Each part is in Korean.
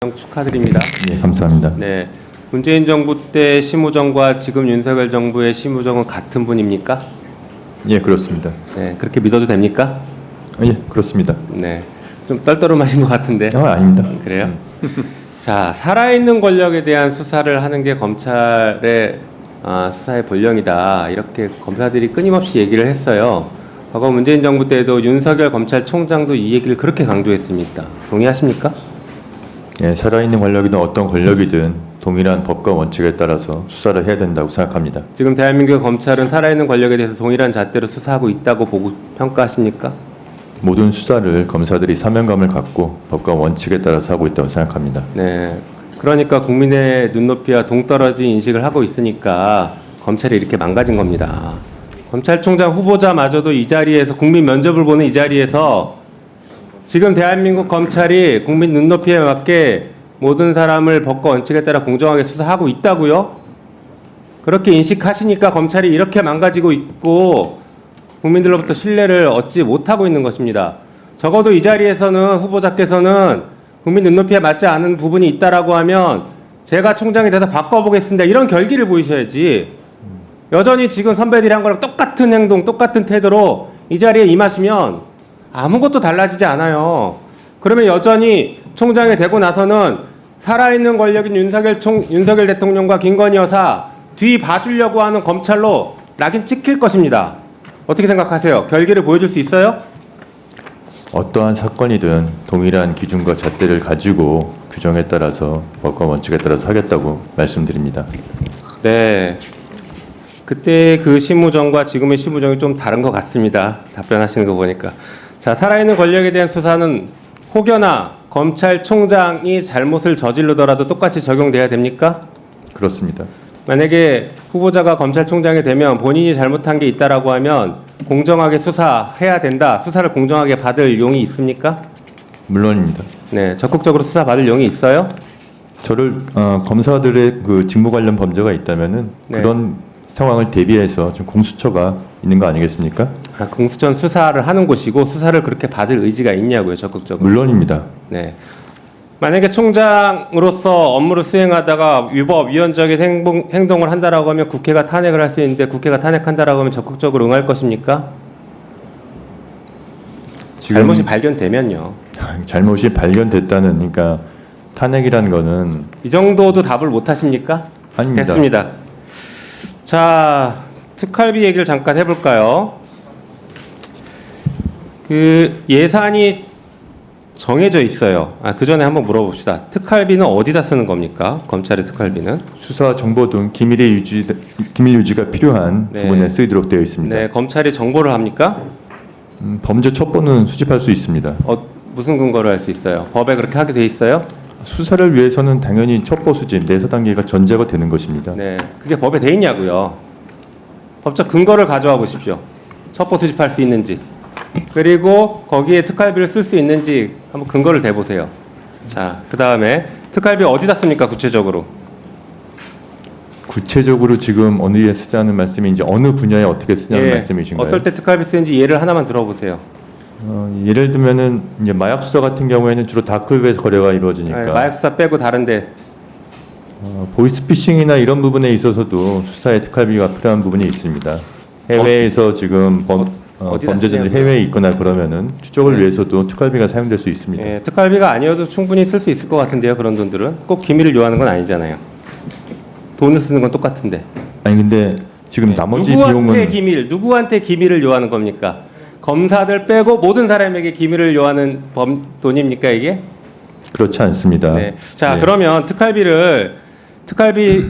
축하드립니다. 네, 감사합니다. 네, 문재인 정부 때 심우정과 지금 윤석열 정부의 심우정은 같은 분입니까? 예, 그렇습니다. 네, 그렇게 믿어도 됩니까? 예, 그렇습니다. 네, 좀 떨떠름하신 것 같은데. 아닙니다. 그래요? 자, 살아있는 권력에 대한 수사를 하는 게 검찰의 수사의 본령이다. 이렇게 검사들이 끊임없이 얘기를 했어요. 과거 문재인 정부 때도 윤석열 검찰총장도 이 얘기를 그렇게 강조했습니다. 동의하십니까? 예, 살아있는 권력이든 어떤 권력이든 동일한 법과 원칙에 따라서 수사를 해야 된다고 생각합니다. 지금 대한민국 검찰은 살아있는 권력에 대해서 동일한 잣대로 수사하고 있다고 보고 평가하십니까? 모든 수사를 검사들이 사명감을 갖고 법과 원칙에 따라서 하고 있다고 생각합니다. 네. 그러니까 국민의 눈높이와 동떨어진 인식을 하고 있으니까 검찰이 이렇게 망가진 겁니다. 검찰총장 후보자마저도 이 자리에서 국민 면접을 보는 이 자리에서 지금 대한민국 검찰이 국민 눈높이에 맞게 모든 사람을 법과 원칙에 따라 공정하게 수사하고 있다고요? 그렇게 인식하시니까 검찰이 이렇게 망가지고 있고 국민들로부터 신뢰를 얻지 못하고 있는 것입니다. 적어도 이 자리에서는 후보자께서는 국민 눈높이에 맞지 않은 부분이 있다라고 하면 제가 총장이 돼서 바꿔보겠습니다. 이런 결기를 보이셔야지. 여전히 지금 선배들이 한 거랑 똑같은 행동, 똑같은 태도로 이 자리에 임하시면 아무것도 달라지지 않아요. 그러면 여전히 총장이 되고 나서는 살아있는 권력인 윤석열 대통령과 김건희 여사 뒤 봐주려고 하는 검찰로 낙인 찍힐 것입니다. 어떻게 생각하세요? 결기를 보여줄 수 있어요? 어떠한 사건이든 동일한 기준과 잣대를 가지고 규정에 따라서 법과 원칙에 따라서 하겠다고 말씀드립니다. 네. 그때 그 심우정과 지금의 심우정이 좀 다른 것 같습니다. 답변하시는 거 보니까. 자, 살아있는 권력에 대한 수사는 혹여나 검찰총장이 잘못을 저지르더라도 똑같이 적용돼야 됩니까? 그렇습니다. 만약에 후보자가 검찰총장이 되면 본인이 잘못한 게 있다라고 하면 공정하게 수사해야 된다. 수사를 공정하게 받을 용이 있습니까? 물론입니다. 네, 적극적으로 수사 받을 용이 있어요? 저를 검사들의 그 직무 관련 범죄가 있다면은 네. 그런 상황을 대비해서 좀 공수처가 있는 거 아니겠습니까? 공수처는 수사를 하는 곳이고 수사를 그렇게 받을 의지가 있냐고요, 적극적으로. 물론입니다. 네. 만약에 총장으로서 업무를 수행하다가 위법, 위헌적인 행동을 한다라고 하면 국회가 탄핵을 할 수 있는데 국회가 탄핵한다라고 하면 적극적으로 응할 것입니까? 잘못이 발견되면요. 잘못이 발견됐다는 그러니까 탄핵이라는 거는 이 정도도 답을 못 하십니까? 아닙니다. 됐습니다. 자, 특활비 얘기를 잠깐 해볼까요? 그 예산이 정해져 있어요. 그 전에 한번 물어봅시다. 특활비는 어디다 쓰는 겁니까? 검찰의 특활비는? 수사 정보 등 기밀 유지가 필요한 네. 부분에 쓰이도록 되어 있습니다. 네, 검찰이 정보를 합니까? 범죄 첩보는 수집할 수 있습니다. 무슨 근거로 할 수 있어요? 법에 그렇게 하게 돼 있어요? 수사를 위해서는 당연히 첩보 수집, 내사 단계가 전제가 되는 것입니다. 네, 그게 법에 돼 있냐고요. 법적 근거를 가져와 보십시오. 첩보 수집할 수 있는지. 그리고 거기에 특활비를 쓸 수 있는지 한번 근거를 대보세요. 자, 그 다음에 특활비 어디다 씁니까? 구체적으로. 구체적으로 지금 어디에 쓰자는 말씀이 이제 어느 분야에 어떻게 쓰냐는 말씀이신가요? 어떨 때 특활비 쓰는지 예를 하나만 들어보세요. 예를 들면은 이제 마약 수사 같은 경우에는 주로 다크웹에서 거래가 이루어지니까 마약 수사 빼고 다른데. 보이스피싱이나 이런 부분에 있어서도 수사에 특활비가 필요한 부분이 있습니다. 해외에서 지금 범죄자들이 해외에 있거나 그러면은 추적을 위해서도 특활비가 사용될 수 있습니다. 예, 특활비가 아니어도 충분히 쓸 수 있을 것 같은데요. 그런 돈들은 꼭 기밀을 요하는 건 아니잖아요. 돈을 쓰는 건 똑같은데. 아니 근데 지금 나머지 누구한테 기밀을 요하는 겁니까? 검사들 빼고 모든 사람에게 기밀을 요하는 돈입니까 이게? 그렇지 않습니다. 네. 자, 네. 그러면 특활비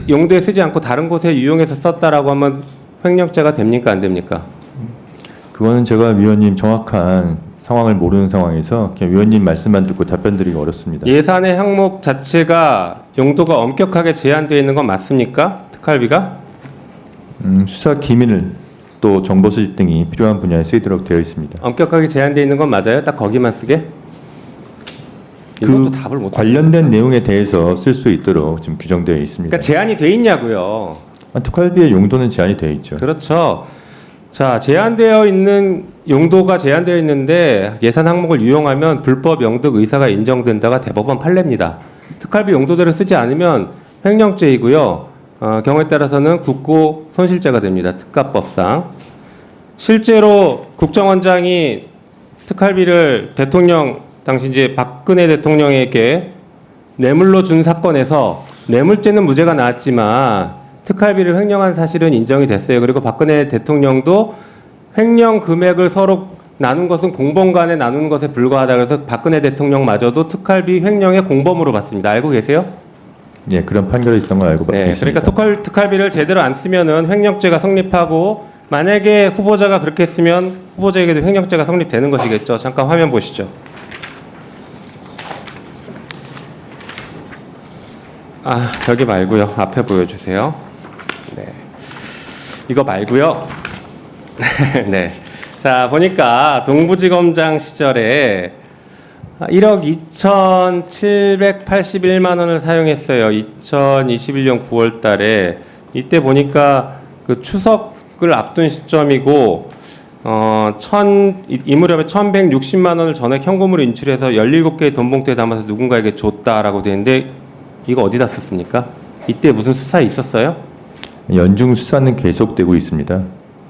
용도에 쓰지 않고 다른 곳에 유용해서 썼다라고 하면 횡령죄가 됩니까 안 됩니까? 그거는 제가 위원님 정확한 상황을 모르는 상황에서 그냥 위원님 말씀만 듣고 답변드리기 어렵습니다. 예산의 항목 자체가 용도가 엄격하게 제한되어 있는 건 맞습니까? 특활비가? 수사 기밀 또 정보 수집 등이 필요한 분야에 쓰이도록 되어 있습니다. 엄격하게 제한되어 있는 건 맞아요? 딱 거기만 쓰게? 이것도 답을 못 관련된 내용에 대해서 쓸 수 있도록 지금 규정되어 있습니다. 그러니까 제한이 돼 있냐고요. 특활비의 용도는 제한이 되어 있죠. 그렇죠. 자, 제한되어 있는 용도가 제한되어 있는데 예산 항목을 유용하면 불법 영득 의사가 인정된다가 대법원 판례입니다. 특활비 용도대로 쓰지 않으면 횡령죄이고요. 경우에 따라서는 국고 손실죄가 됩니다. 특가법상. 실제로 국정원장이 특활비를 대통령 당시 이제 박근혜 대통령에게 뇌물로 준 사건에서 뇌물죄는 무죄가 나왔지만 특활비를 횡령한 사실은 인정이 됐어요. 그리고 박근혜 대통령도 횡령 금액을 서로 나눈 것은 공범 간에 나누는 것에 불과하다. 그래서 박근혜 대통령마저도 특활비 횡령의 공범으로 봤습니다. 알고 계세요? 예, 그런 판결이 있던 걸 알고 네, 있습니다. 그러니까 특활비를 제대로 안 쓰면은 횡령죄가 성립하고 만약에 후보자가 그렇게 했으면 후보자에게도 횡령죄가 성립되는 것이겠죠. 잠깐 화면 보시죠. 여기 말고요. 앞에 보여주세요. 네, 이거 말고요. 네. 자, 보니까 동부지검장 시절에 1억 2,781만 원을 사용했어요. 2021년 9월 달에. 이때 보니까 그 추석을 앞둔 시점이고, 이 무렵에 1,160만 원을 전액 현금으로 인출해서 17개의 돈 봉투에 담아서 누군가에게 줬다라고 되는데, 이거 어디다 썼습니까? 이때 무슨 수사 있었어요? 연중 수사는 계속되고 있습니다.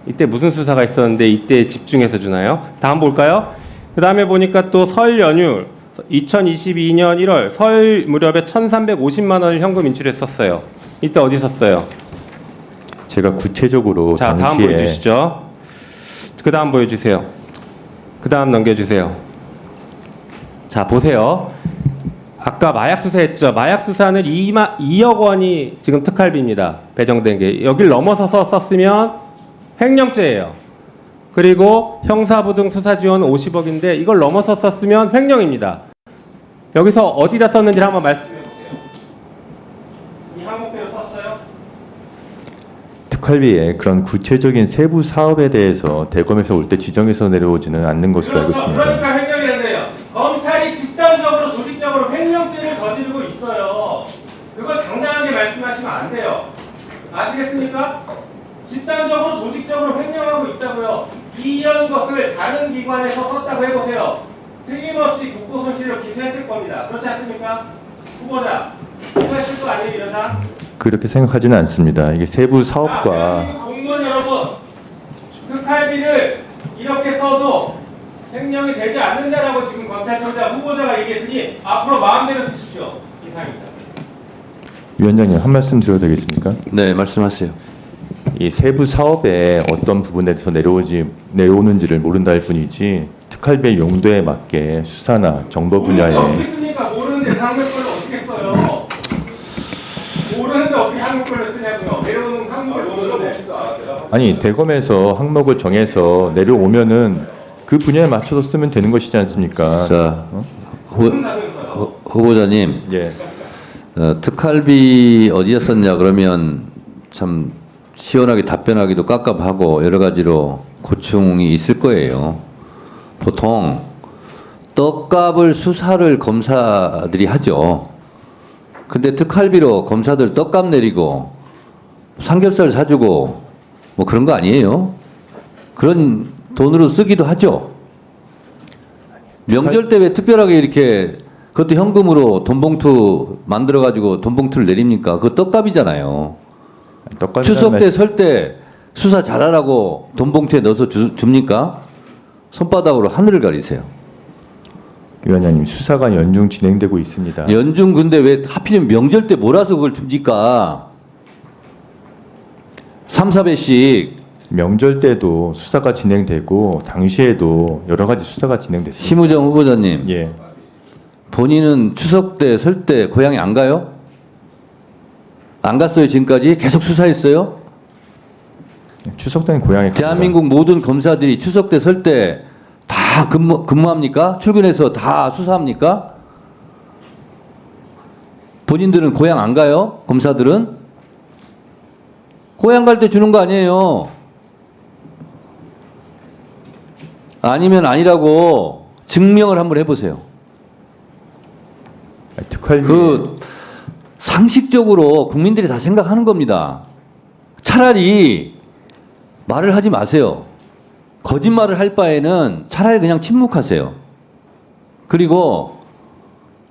이때 무슨 수사가 있었는데 이때 집중해서 주나요? 다음 볼까요? 그 다음에 보니까 또 설 연휴 2022년 1월 설 무렵에 1,350만 원을 현금 인출했었어요. 이때 어디 썼어요? 제가 구체적으로 자, 다음 당시에 보여주시죠. 그 다음 보여주세요. 그 다음 넘겨주세요. 자, 보세요. 아까 마약 수사했죠. 마약 수사는 2억 원이 지금 특활비입니다. 배정된 게. 여길 넘어서서 썼으면 횡령죄예요. 그리고 형사부 등 수사 지원 50억인데 이걸 넘어서 썼으면 횡령입니다. 여기서 어디다 썼는지 한번 말씀해 보세요. 이 항목대로 썼어요? 특활비에 그런 구체적인 세부 사업에 대해서 대검에서 올 때 지정해서 내려오지는 않는 것으로 알고 있습니다. 그러니까 횡령이란데요. 검찰이 집단적으로 조직적으로 횡령죄를 저지르고 있어요. 그걸 당당하게 말씀하시면 안 돼요. 아시겠습니까? 집단적으로 조직적으로 횡령하고 있다고요. 이런 것을 다른 기관에서 썼다고 해보세요. 틀림없이 국고 손실로 기소했을 겁니다. 그렇지 않습니까? 후보자, 기소했을 거 아니에요, 이런 사람? 그렇게 생각하지는 않습니다. 이게 세부 사업과 대한민국 공무원 여러분, 특활비를 이렇게 써도 횡령이 되지 않는다라고 지금 검찰총장 후보자가 얘기했으니 앞으로 마음대로 쓰십시오. 이상입니다. 위원장님 한 말씀 드려도 되겠습니까? 네, 말씀하세요. 이 세부 사업에 어떤 부분에서 내려오는지를 모른다 할 뿐이지 특활비의 용도에 맞게 수사나 정보 분야에 어떻게 씁니까? 모르는데 한국권을 어떻게 써요? 모르는데 어떻게 한국권을 쓰냐고요? 내려오는 한국을 모르는데. 아니 대검에서 항목을 정해서 내려오면은 그 분야에 맞춰서 쓰면 되는 것이지 않습니까? 자, 후보자님, 예. 특활비 어디에 썼냐 그러면 참 시원하게 답변하기도 깝깝하고 여러 가지로 고충이 있을 거예요. 보통 떡값을 수사를 검사들이 하죠. 근데 특활비로 검사들 떡값 내리고 삼겹살 사주고 뭐 그런 거 아니에요? 그런 돈으로 쓰기도 하죠. 명절 때 왜 특별하게 이렇게 그것도 현금으로 돈봉투 만들어가지고 돈봉투를 내립니까? 그거 떡값이잖아요. 추석 때 설 때 수사 잘하라고 돈봉투에 넣어서 줍니까? 손바닥으로 하늘을 가리세요. 위원장님 수사가 연중 진행되고 있습니다. 연중 근데 왜 하필이면 명절 때 몰아서 그걸 줍니까? 3, 4배씩. 명절 때도 수사가 진행되고 당시에도 여러 가지 수사가 진행됐습니다. 심우정 후보자님. 예. 본인은 추석 때 설 때 고향에 안 가요? 안 갔어요 지금까지? 계속 수사했어요? 추석 때는 고향에 대한민국 모든 검사들이 추석 때 설 때 다 근무합니까? 출근해서 다 수사합니까? 본인들은 고향 안 가요? 검사들은? 고향 갈 때 주는 거 아니에요. 아니면 아니라고 증명을 한번 해보세요. 특활비 그 상식적으로 국민들이 다 생각하는 겁니다. 차라리 말을 하지 마세요. 거짓말을 할 바에는 차라리 그냥 침묵하세요. 그리고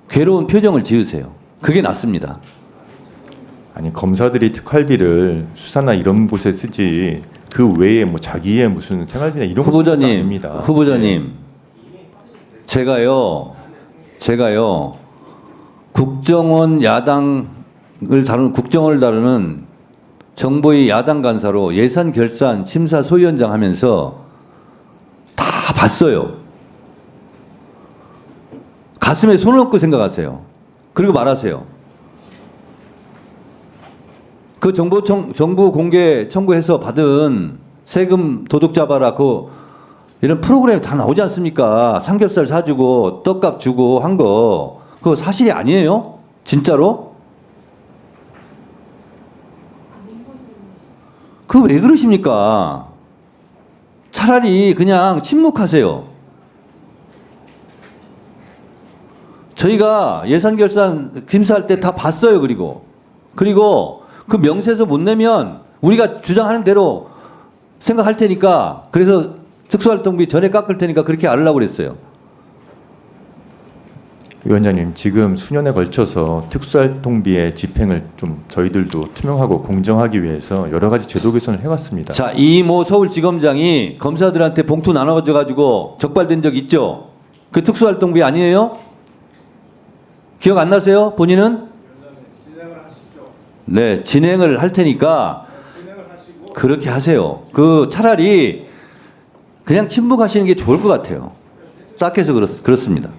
괴로운 표정을 지으세요. 그게 낫습니다. 아니 검사들이 특활비를 수사나 이런 곳에 쓰지 그 외에 뭐 자기의 무슨 생활비나 이런 거 아닙니다. 후보자님, 제가요 국정원 국정원을 다루는 정보위 야당 간사로 예산 결산 심사 소위원장 하면서 다 봤어요. 가슴에 손을 얹고 생각하세요. 그리고 말하세요. 그 정부 공개 청구해서 받은 세금 도둑 잡아라 이런 프로그램 다 나오지 않습니까? 삼겹살 사주고 떡값 주고 한 거 그거 사실이 아니에요? 진짜로? 그거 왜 그러십니까? 차라리 그냥 침묵하세요. 저희가 예산 결산 심사할 때 다 봤어요. 그리고 그 명세서 못 내면 우리가 주장하는 대로 생각할 테니까 그래서 특수활동비 전에 깎을 테니까 그렇게 하려고 그랬어요. 위원장님 지금 수년에 걸쳐서 특수활동비의 집행을 좀 저희들도 투명하고 공정하기 위해서 여러 가지 제도 개선을 해왔습니다. 자, 이모 서울지검장이 검사들한테 봉투 나눠줘 가지고 적발된 적 있죠? 그 특수활동비 아니에요? 기억 안 나세요? 본인은? 네, 진행을 할 테니까 그렇게 하세요. 차라리 그냥 침묵하시는 게 좋을 것 같아요. 싹해서 그렇습니다.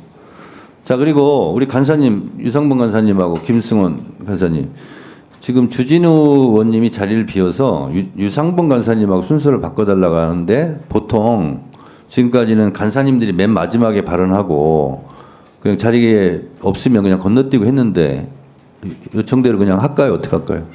자, 그리고 우리 간사님, 유상범 간사님하고 김승원 간사님, 지금 주진우 의원님이 자리를 비워서 유상범 간사님하고 순서를 바꿔달라고 하는데 보통 지금까지는 간사님들이 맨 마지막에 발언하고 그냥 자리에 없으면 그냥 건너뛰고 했는데 요청대로 그냥 할까요? 어떻게 할까요?